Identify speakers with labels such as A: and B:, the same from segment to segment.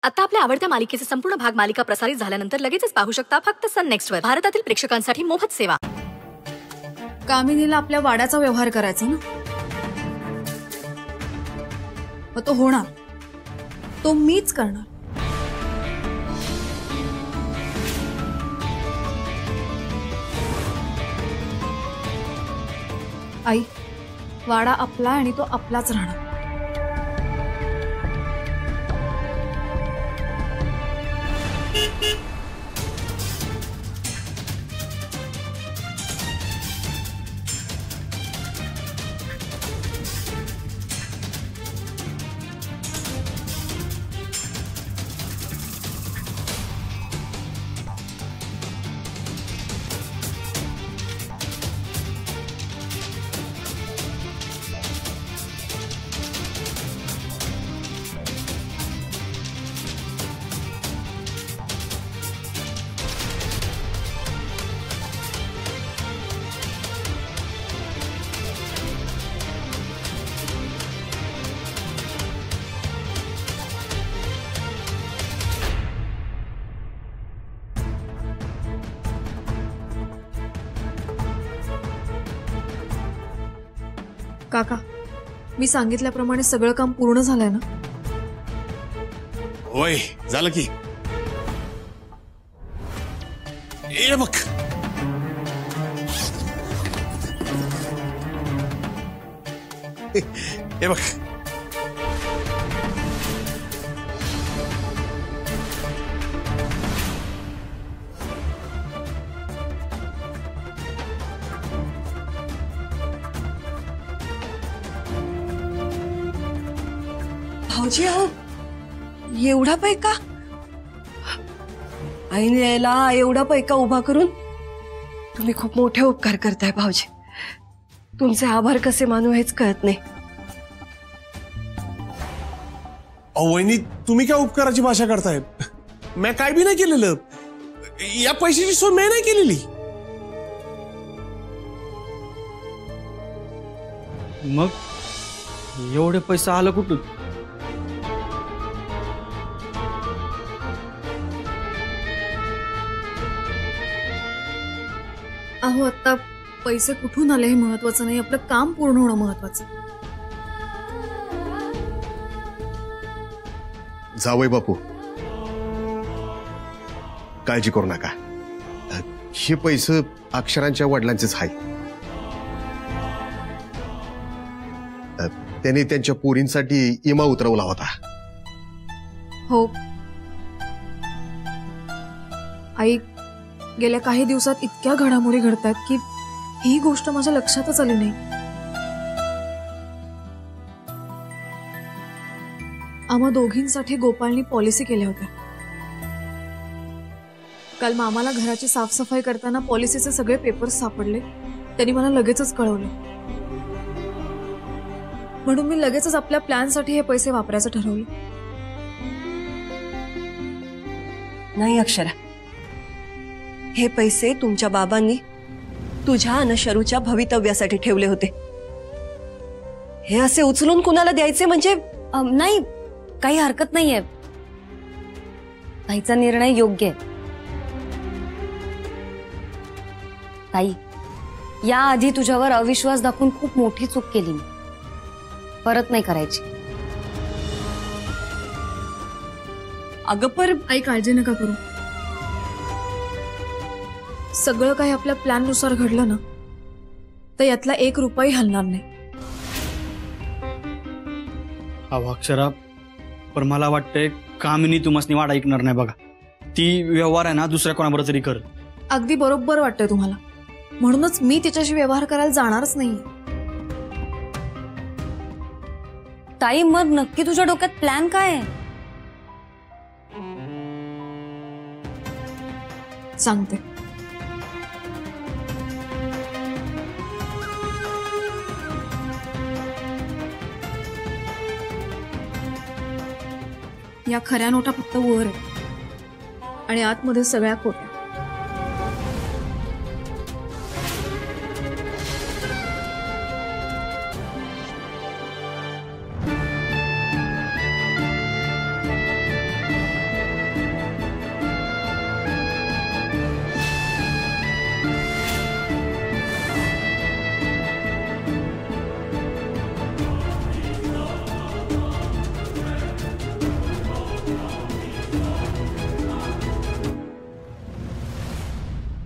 A: आता आपल्या आवडत्या मालिकेचे संपूर्ण भाग मालिका प्रसारित झाल्यानंतर लगेचच पाहू शकता फक्त सन नेक्स्ट वर. भारतातील प्रेक्षकांसाठी मोफत सेवा.
B: कामिनीला आपल्या वाड्याचा व्यवहार करायचा ना, मग तो होणार, तो मीच करणार. आई, वाडा आपला आणि तो आपलाच राहणार. काका, मी सांगितल्याप्रमाणे सगळं काम पूर्ण झालंय ना?
C: होय, झालं की. ए बघ, हे बघ,
D: भाऊजी, अहो एवढा पैका आईने यायला एवढा पैका उभा करून तुम्ही खूप मोठे उपकार करताय भाऊजी. तुमचे आभार कसे मानू हेच कळत नाही.
C: वहिनी, तुम्ही काय उपकाराची भाषा करताय? मी काय बी नाही केलेलं. या पैशाची सोय मी नाही केलेली.
E: मग एवढे पैसा आला कुठून?
B: अहो, आता पैसे कुठून आले हे महत्वाचं नाही, आपलं काम पूर्ण होणं महत्वाचं.
F: जावई बापू, काळजी करू नका. हे पैसे अक्षरांच्या वडिलांचेच आहे. त्यांनी त्यांच्या पोरींसाठी इमा उतरवला होता.
B: हो आई, गेल्या काही दिवसात इतक्या घडामोडी घडतात की ही गोष्ट माझ्या लक्षातच आली नाही. आम्हा दोघींसाठी गोपाळनी पॉलिसी केल्या होत्या. काल मामाला घराची साफसफाई करताना पॉलिसीचे सगळे पेपर्स सापडले. त्यांनी मला लगेचच कळवलं. म्हणून मी लगेचच आपल्या प्लॅनसाठी हे पैसे वापरायचं ठरवलं.
D: नाही अक्षरा, हे पैसे तुमच्या बाबांनी तुझ्या आणि शरूच्या भवितव्यासाठी ठेवले होते. हे असे उचलून कुणाला द्यायचे म्हणजे?
G: नाही, काही हरकत नाहीये. ताईचा निर्णय योग्य आहे. ताई, याआधी तुझ्यावर अविश्वास दाखवून खूप मोठी चूक केली मी. परत नाही करायची.
D: अगं पर
B: आई, काळजी नका करू. सगळं काही आपल्या प्लॅन नुसार घडलं ना, तर यातला 1 रुपयाही हलणार नाही.
E: अहो अक्षरा, पण मला वाटतंय कामिनी तुम्हाला वाढ ऐकणार नाही बघा. ती व्यवहार आहे ना दुसऱ्या कोणाबरोबर तरी कर.
B: अगदी बरोबर वाटतंय तुम्हाला, म्हणूनच मी तिच्याशी व्यवहार करायला जाणारच नाही.
G: ताई, मग नक्की तुझ्या डोक्यात प्लॅन काय आहे?
B: सांगते. या खऱ्या नोटा फक्त वर आहेत आणि आतमध्ये सगळ्या खोट्या.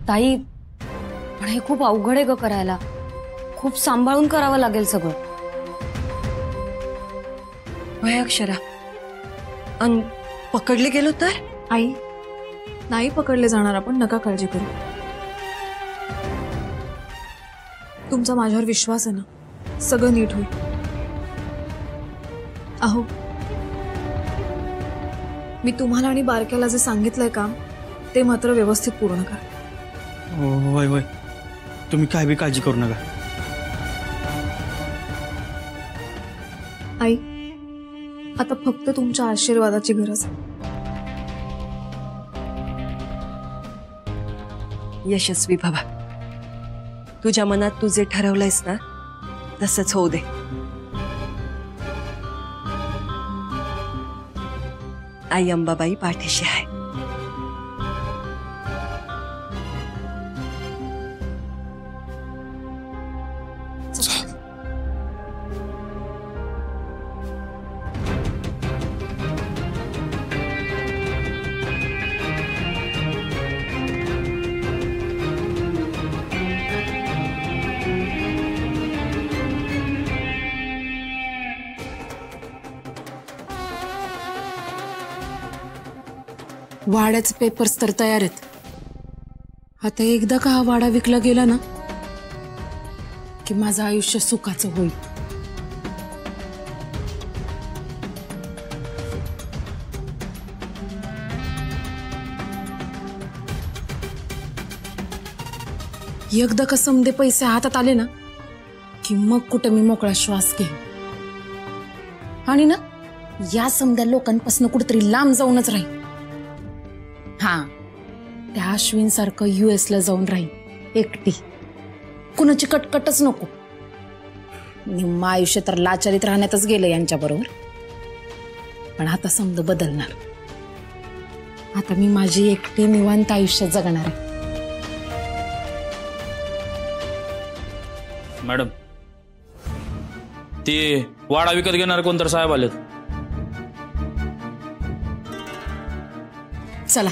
G: ताई पण हे खूप अवघड आहे ग करायला. खूप सांभाळून करावं लागेल सगळं.
D: वय अक्षरा, अन पकडले गेलो तर?
B: आई नाही पकडले जाणार आपण, नका काळजी करू. तुमचा माझ्यावर विश्वास आहे ना, सगळं नीट होईल. अहो मी तुम्हाला आणि बारक्याला जे सांगितलंय काम ते मात्र व्यवस्थित पूर्ण करा.
E: होय होय, तुम्ही काय बी काळजी करू नका.
B: आई आता फक्त तुमच्या आशीर्वादाची गरज आहे.
D: यशस्वी बाबा, तुझ्या मनात तू जे ठरवलंयस ना तसंच होऊ दे. आई अंबाबाई पाठीशी आहे.
H: वाड्याचे पेपर्स तर तयार आहेत. आता एकदा का हा वाडा विकला गेला ना की माझं आयुष्य सुखाचं होईल. एकदा का समदे पैसे हातात आले ना की मग कुठे मी मोकळा श्वास घेईन. आणि ना या समद्या लोकांपासून कुठेतरी लांब जाऊनच राहील. हा, त्या अश्विन सारखं US ला जाऊन राहील एकटी. कुणाची कटकटच नको. निम्म आयुष्य तर लाचारीत राहण्यातच गेलं यांच्या बरोबर. पण आता समज बदलणार. आता मी माझी एकटी निवांत आयुष्य जगणार आहे.
I: मॅडम, ते वाडा विकत घेणार कोणतर साहेब आलेत.
H: चला.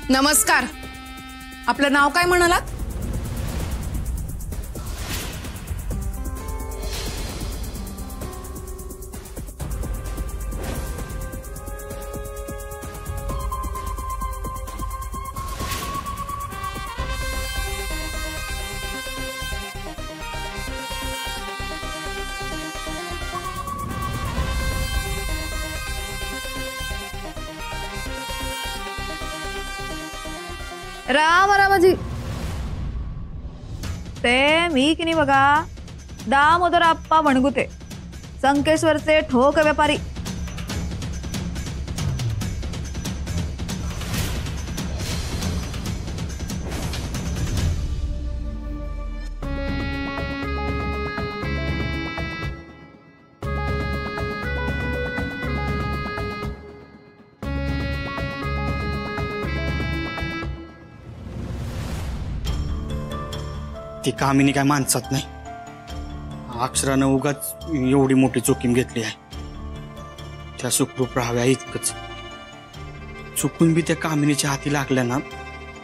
H: नमस्कार. आपलं नाव काय म्हणालात?
B: रामाजी ते मी की नाही बघा, दामोदर आप्पा वणगुते, संकेश्वरचे ठोक व्यापारी.
E: ती कामिनी काय माणसात नाही. अक्षरानं उगाच एवढी मोठी जोखीम घेतली आहे. त्या सुखरूप राहाव्या इतकंच. चुकून बी त्या कामिनीच्या हाती लागल्या ना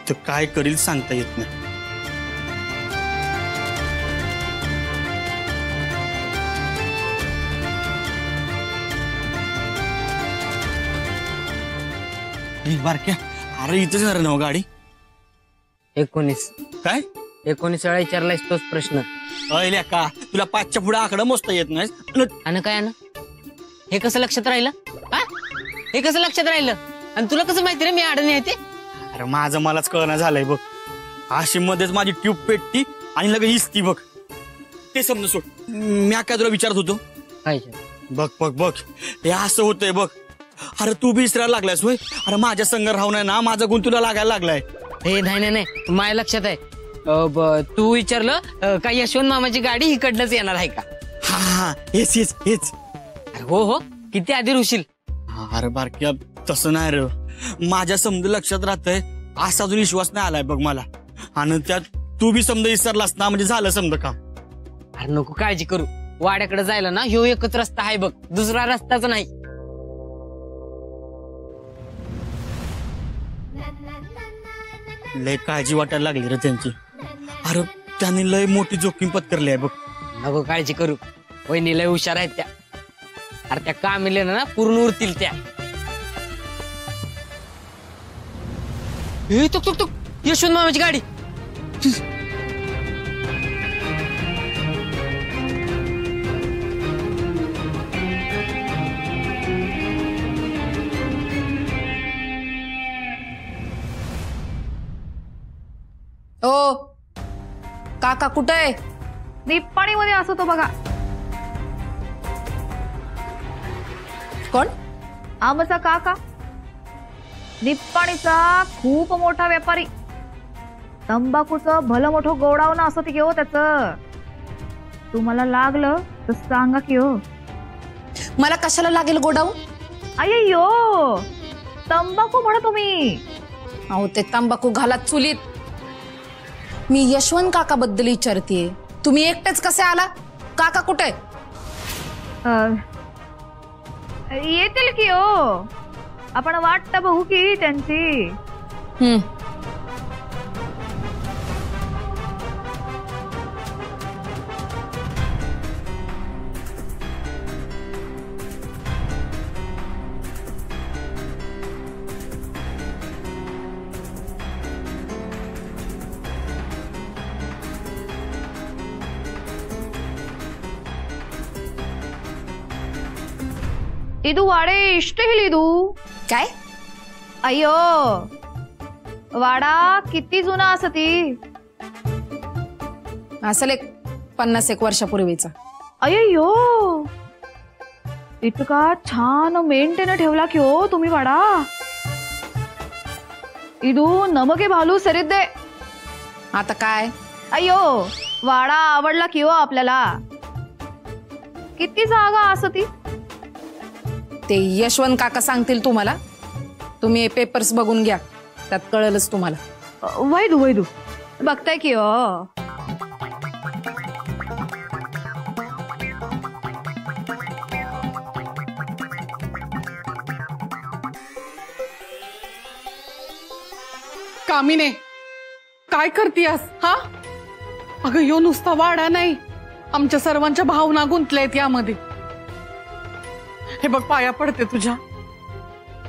E: तर काय करील सांगता येत नाही. बारक्या, अरे इथंच आहे ना गाडी.
J: 19
E: काय
J: 19 वेळा विचारलायस तोच प्रश्न.
E: अयल्या का तुला 5च्या पुढे आकडा मोजता येत नाही?
J: आणि काय ना हे कसं लक्षात राहिलं? हे कसं लक्षात राहिलं? आणि तुला कसं माहिती रे मी अडणी आहे ते?
E: अरे माझं मलाच कळना झालंय बघ. अशी मध्येच माझी ट्यूब पेटती आणि लगेच हिसती बघ. ते समज सोड. मी काय तुला विचारत होतो.
J: काय
E: बघ बघ बघ हे असं होतंय बघ. अरे तू बी इसरायला लागलायस होय. अरे माझ्या संग राहून आहे ना माझा गुण तुला लागायला लागलाय.
J: हे नाही माझ्या लक्षात आहे. तू विचारलं का यशवंत मामाची गाडी इकडनंच येणार आहे का?
E: हा हेच हेच हेच.
J: अरे हो किती आधी रुशील.
E: अरे बारक्या तसं नाही रे. माझ्या समज लक्षात राहतंय असा अजून विश्वास नाही आलाय बघ मला. आणि त्यात तू बी समजा विसरलास ना म्हणजे झालं समजा काम.
J: अरे नको काळजी करू. वाड्याकडे जायला ना ह्यो एकच रस्ता आहे बघ. दुसरा रस्ताच नाही.
E: लय काळजी वाटायला लागली रे त्यांची. अरे त्यांनी लय मोठी जोखीम पत्करली आहे बघ.
J: नको काळजी करू. वहिनी लय हुशार आहेत त्या. अरे त्या कामिले ना पूर्ण उरतील त्या. हे तुक तुक तुक यशवंत मामाची गाडी.
H: ओ काका कुठं आहे?
B: निप्पाणीमध्ये असतो तो बघा.
H: कोण?
B: आमचा काका. निप्पाणीचा खूप मोठा व्यापारी. तंबाखूचं भलं मोठं गोडाऊन असं ते घेऊ त्याच. तुम्हाला लागलं तर सांगा की हो.
H: मला कशाला लागेल गोडाऊन?
B: अय्यो तंबाखू म्हणा तुम्ही.
H: अहो ते तंबाखू घाला चुलीत. मी यशवंत काका बद्दल विचारतीये. तुम्ही एकटेच कसे आला? काका कुठे?
B: येतील की हो. आपण वाट बघू की त्यांची. ಇದು ವಾಡೆ ಇಷ್ಟು ಹೇಳಿದು
H: काय?
B: अय्यो वाडा किती जुना असती.
H: असेल एक 50 वर्षापूर्वीचा.
B: अय्यो इतका छान मेंटेन ठेवला की हो तुम्ही वाडा. ಇದು ನಮಗೆ ಬಾಲು ಸರಿದ್ದೆ.
H: आता काय?
B: अय्यो वाडा आवडला की हो आपल्याला. किती जागा असती.
H: ते यशवंत काका सांगतील तुम्हाला. तुम्ही हे पेपर्स बघून घ्या. त्यात कळेलच तुम्हाला.
B: वैदू वैदू बघताय की हो.
K: कामिने काय करतीयस हा? अगं यो नुसता वाडा नाही आमच्या सर्वांच्या भावना गुंतल्यात यामध्ये. हे बघ पाया पडते तुझ्या.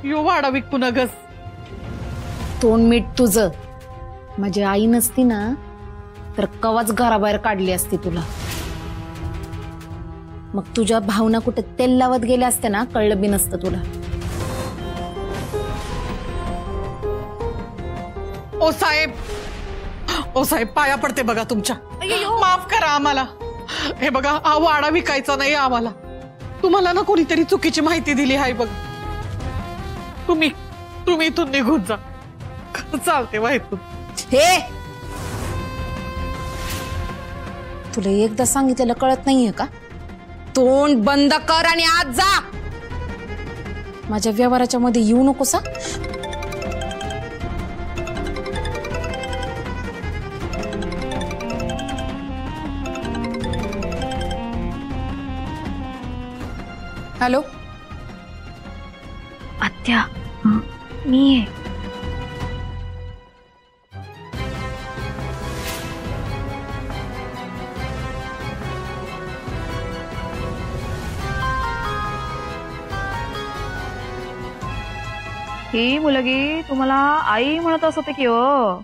K: यो वाडा विकू नगस.
H: तोंड मीठ तुझं. माझी आई नसती ना तर कवाच घराबाहेर काढली असती तुला. मग तुझ्या भावना कुठे तेल लावत गेल्या असते ना कळलं बी नसतं तुला.
K: ओ साहेब पाया पडते बघा तुमच्या. माफ करा आम्हाला. हे बघा हा वाडा विकायचा नाही आम्हाला. तुम्हाला ना कोणीतरी चुकीची माहिती दिली आहे बघ. तुम्ही इथून निघून जा. चालते वाईतून.
H: हे तुला एकदा सांगितलेलं कळत नाहीये का? तोंड बंद कर आणि आज जा. माझ्या व्यवहाराच्या मध्ये येऊ नकोसा. हॅलो
B: आत्या मी आहे. ही मुलगी तुम्हाला आई म्हणत असते की हो.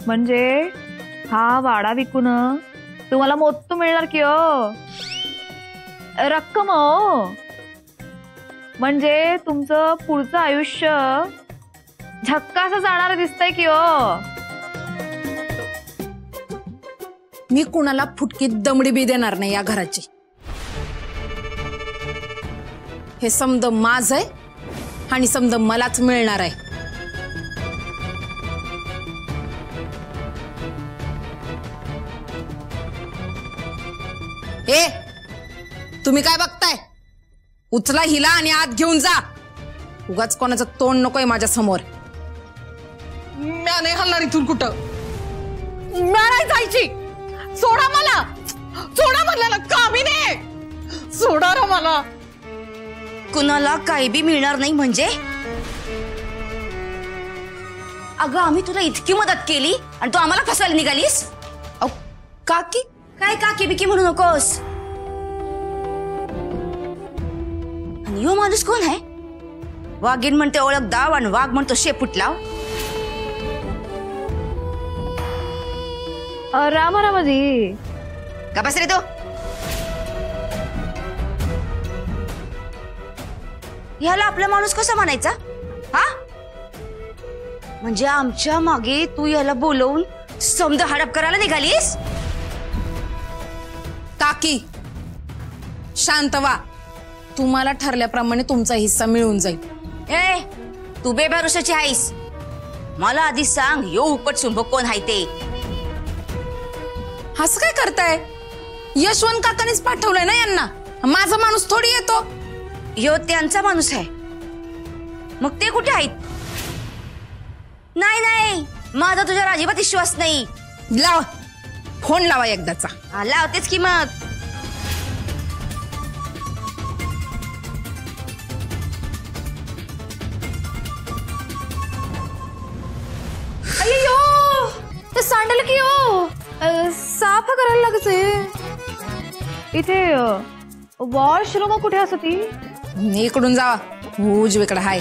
B: म्हणजे हा वाडा विकून तुम्हाला मोत्तू मिळणार की हो. रक्कम हो. म्हणजे तुमचं पुढचं आयुष्य झक्कास जाणार दिसतंय की हो.
H: मी कुणाला फुटकी दमडी बी देणार नाही या घराची. हे समद माझ आहे आणि समद मलाच मिळणार आहे. ए तुम्ही काय बघताय? उचला हिला आणि आत घेऊन जा. उगाच कोणाचं तोंड नकोय माझ्या समोर.
K: म्या नाही हलणार इथून कुठं. म्या नाही जायची. सोडा मला. सोडा म्हणलं कामिनी. सोडा रे मला.
G: कुणाला काही बी मिळणार नाही म्हणजे? अगं आम्ही तुला इतकी मदत केली आणि तू आम्हाला फसवायला निघालीस? काकी काय काकी बिकी म्हणू नकोस. आणि यो माणूस कोण आहे? वाघीण म्हणते ओळख दाव आणि वाघ म्हणतो शेपूट लाव.
B: रामाजी
G: का बस रे तो. ह्याला आपला माणूस कसा म्हणायचा? हा म्हणजे आमच्या मागे तू याला बोलवून समद हडप करायला निघालीस?
H: काकी शांत व्हा. तुम्हाला ठरल्याप्रमाणे तुमचा हिस्सा मिळून जाईल.
G: ए तू बेभरोशाची आहेस. मला आधी सांग यो उपट सुंभ कोण आहे ते.
H: असं काय करताय? यशवंत काकानेच पाठवलंय ना यांना. माझा माणूस थोडी येतो.
G: यो त्यांचा माणूस आहे. मग ते कुठे आहेत? नाही नाही माझा तुझ्यावर अजिबात विश्वास नाही.
H: लावा फोन लावा एकदाचा.
G: लावतेच की मग.
B: अय्यो ते सांडल की हो. साफ करायला लागते. इथे वॉशरूम कुठे असती?
H: इकडून जावा. उजवीकडे हाय.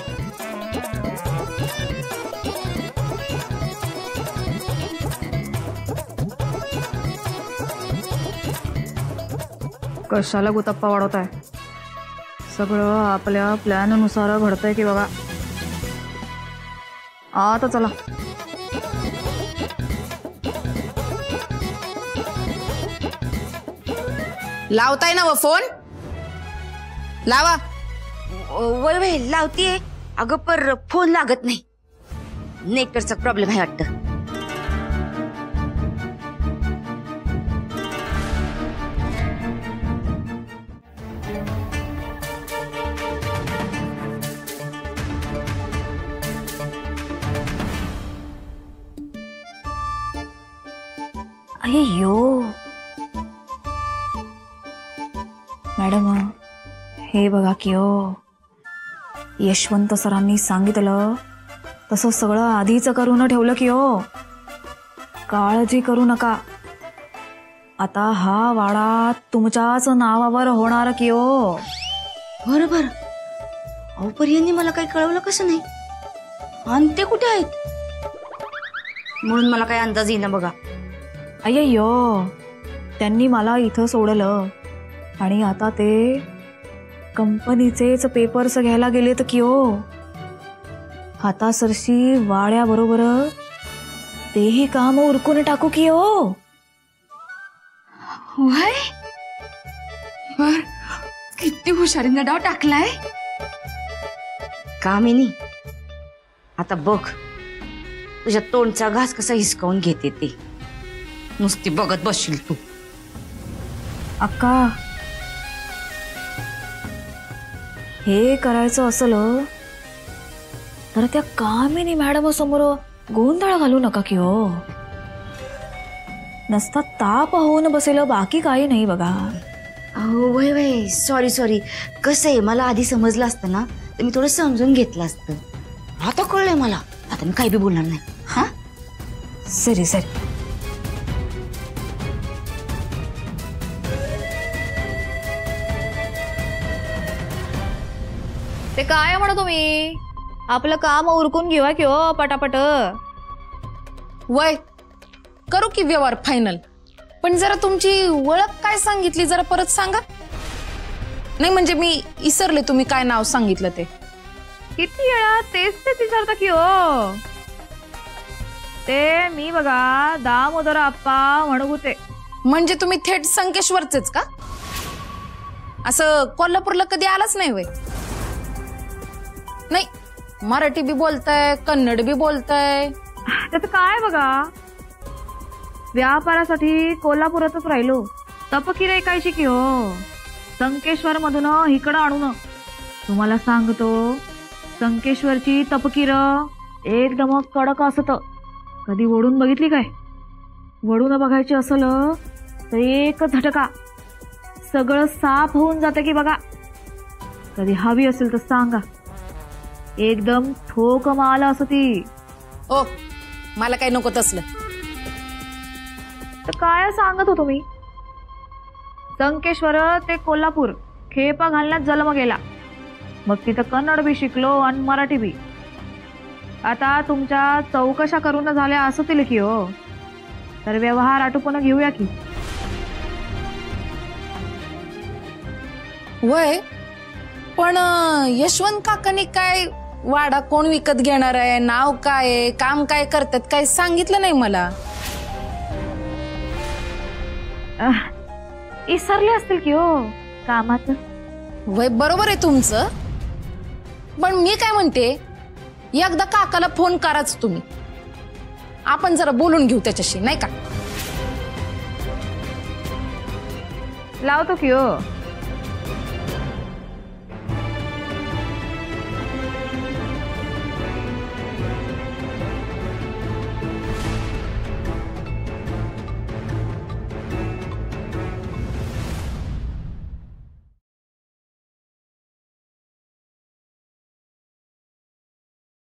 B: कशाला गुतप्पा वाढवताय? सगळं आपल्या प्लॅननुसार घडतंय की बघा. आता चला.
H: लावताय ना व फोन? लावा.
G: वय वय लावतीये. अगं पर फोन लागत नाही. नेटवर्कचा प्रॉब्लेम आहे वाटतं.
B: अय्यो मॅडम हे बघा की हो. यशवंत सरांनी सांगितलं तसं सगळं आधीच करून ठेवलं की हो. काळजी करू नका. आता हा वाडा तुमच्याच नावावर होणार की हो.
G: बरोबर. अहो पर यांनी मला काही कळवलं कसं नाही? आणि ते कुठे आहेत? म्हणून मला काही अंदाज येईना बघा.
B: अय्यो त्यांनी मला इथं सोडलं आणि आता ते कंपनीचेच पेपर्स घ्यायला गेलेत की हो. आता सरशी वाड्याबरोबर तेही काम उरकून टाकू की हो.
G: वय बर किती हुशारीने डाव टाकलाय. कामिनी आता बघ तुझ्या तोंडचा घास कसा हिसकावून घेते ते. नुसती बघत बसशील तू.
B: अक्का हे करायचं असलं तर त्या कामिनी मॅडम समोर गोंधळ घालू नका की हो. नसता ताप होऊन बसेल बाकी काही नाही बघा.
G: अहो वय वय सॉरी सॉरी. कसं आहे मला आधी समजलं असतं ना तर मी थोडं समजून घेतलं असतं. आता कळलंय मला. आता मी काही बी बोलणार नाही. हा
B: सरी सरी. ते काय म्हणा तुम्ही? आपलं काम उरकून घेवा की हो पटापट.
H: वय करू की व्यवहार फायनल. पण जरा तुमची ओळख काय सांगितली जरा परत सांगा. नाही म्हणजे मी इसरले तुम्ही काय नाव सांगितलं ते.
B: किती वेळा तेच विचारता की हो. ते मी बघा दामोदर आप्पा म्हणत होते.
H: म्हणजे तुम्ही थेट संकेश्वरचेच का? असं कोल्हापूरला कधी आलाच नाही वय? नाही, मराठी बी बोलताय, कन्नड बी बोलताय.
B: त्याचं काय बघा, व्यापारासाठी कोल्हापुरातच राहिलो. तपकीर ऐकायची की हो. संकेश्वर मधून इकडं आणून. तुम्हाला सांगतो, संकेश्वरची तपकीर एकदम कडक असत. कधी वडून बघितली काय? वडून बघायची असल तर एक झटका सगळं साफ होऊन जाते की बघा. कधी हवी असेल तर सांगा, एकदम ठोक माल असती.
H: ओ, मला काही नको तसलं.
B: तर काय सांगत होतो मी? संकेश्वर ते कोल्हापूर खेपा घालण्यात जन्म गेला. मग तिथं कन्नड बी शिकलो आणि मराठी बी. आता तुमच्या चौकशा करून झाल्या असतील की हो, तर व्यवहार आटोपून घेऊया की.
H: वय पण यशवंत काकांनी काय वाडा कोण विकत घेणार आहे, नाव काय, काम काय करतात, काय सांगितलं नाही मला.
B: इसरले असतील की हो कामाचं.
H: वय बरोबर आहे तुमचं, पण मी काय म्हणते, एकदा काकाला फोन कराच तुम्ही. आपण जरा बोलून घेऊ त्याच्याशी, नाही का?
B: लावतो की हो.